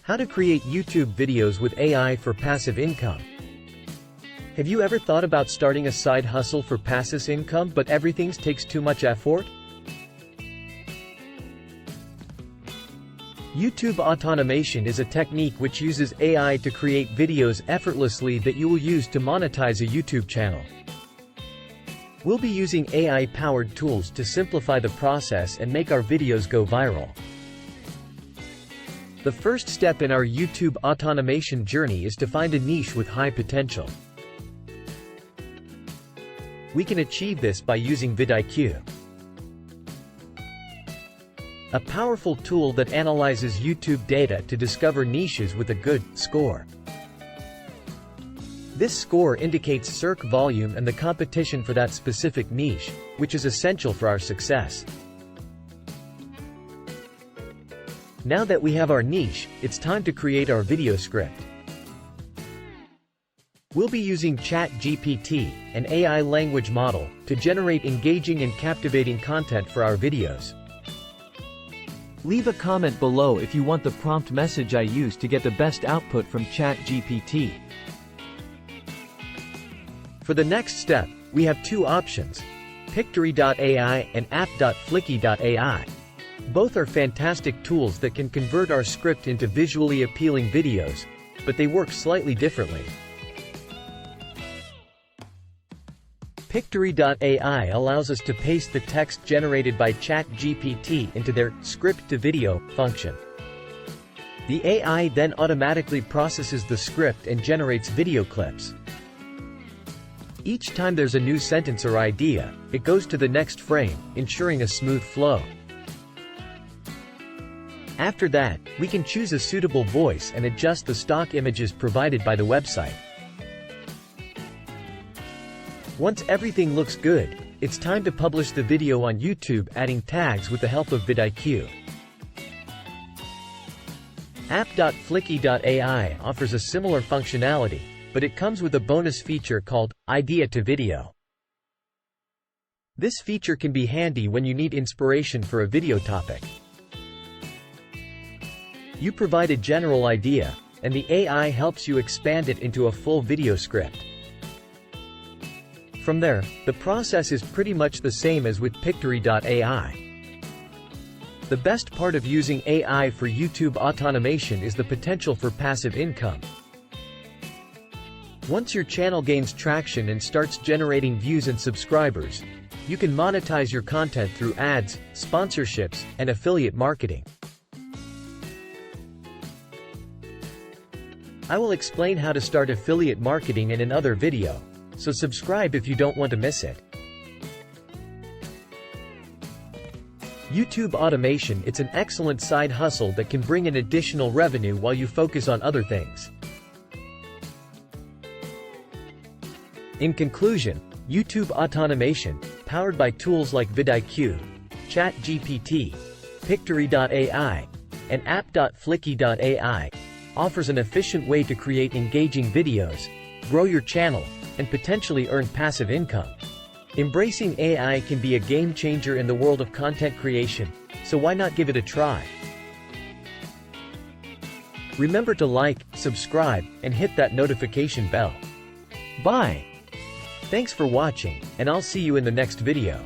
How to create YouTube videos with AI for passive income. Have you ever thought about starting a side hustle for passive income but everything takes too much effort? YouTube Autonomation is a technique which uses AI to create videos effortlessly that you will use to monetize a YouTube channel. We'll be using AI-powered tools to simplify the process and make our videos go viral. The first step in our YouTube Autonomation journey is to find a niche with high potential. We can achieve this by using vidIQ, a powerful tool that analyzes YouTube data to discover niches with a good score. This score indicates search volume and the competition for that specific niche, which is essential for our success. Now that we have our niche, it's time to create our video script. We'll be using ChatGPT, an AI language model, to generate engaging and captivating content for our videos. Leave a comment below if you want the prompt message I use to get the best output from ChatGPT. For the next step, we have two options: Pictory.ai and appfliki.ai. Both are fantastic tools that can convert our script into visually appealing videos, but they work slightly differently. Pictory.ai allows us to paste the text generated by ChatGPT into their script-to-video function. The AI then automatically processes the script and generates video clips. Each time there's a new sentence or idea, it goes to the next frame, ensuring a smooth flow. After that, we can choose a suitable voice and adjust the stock images provided by the website. Once everything looks good, it's time to publish the video on YouTube, adding tags with the help of vidIQ. App.fliki.ai offers a similar functionality, but it comes with a bonus feature called Idea to Video. This feature can be handy when you need inspiration for a video topic. You provide a general idea, and the AI helps you expand it into a full video script. From there, the process is pretty much the same as with Pictory.ai. The best part of using AI for YouTube Autonomation is the potential for passive income. Once your channel gains traction and starts generating views and subscribers, you can monetize your content through ads, sponsorships, and affiliate marketing. I will explain how to start affiliate marketing in another video, so subscribe if you don't want to miss it. YouTube Automation, it's an excellent side hustle that can bring in additional revenue while you focus on other things. In conclusion, YouTube Autonomation, powered by tools like vidIQ, ChatGPT, Pictory.ai, and app.fliki.ai, offers an efficient way to create engaging videos, grow your channel, and potentially earn passive income. Embracing AI can be a game changer in the world of content creation, so why not give it a try? Remember to like, subscribe, and hit that notification bell. Bye! Thanks for watching, and I'll see you in the next video.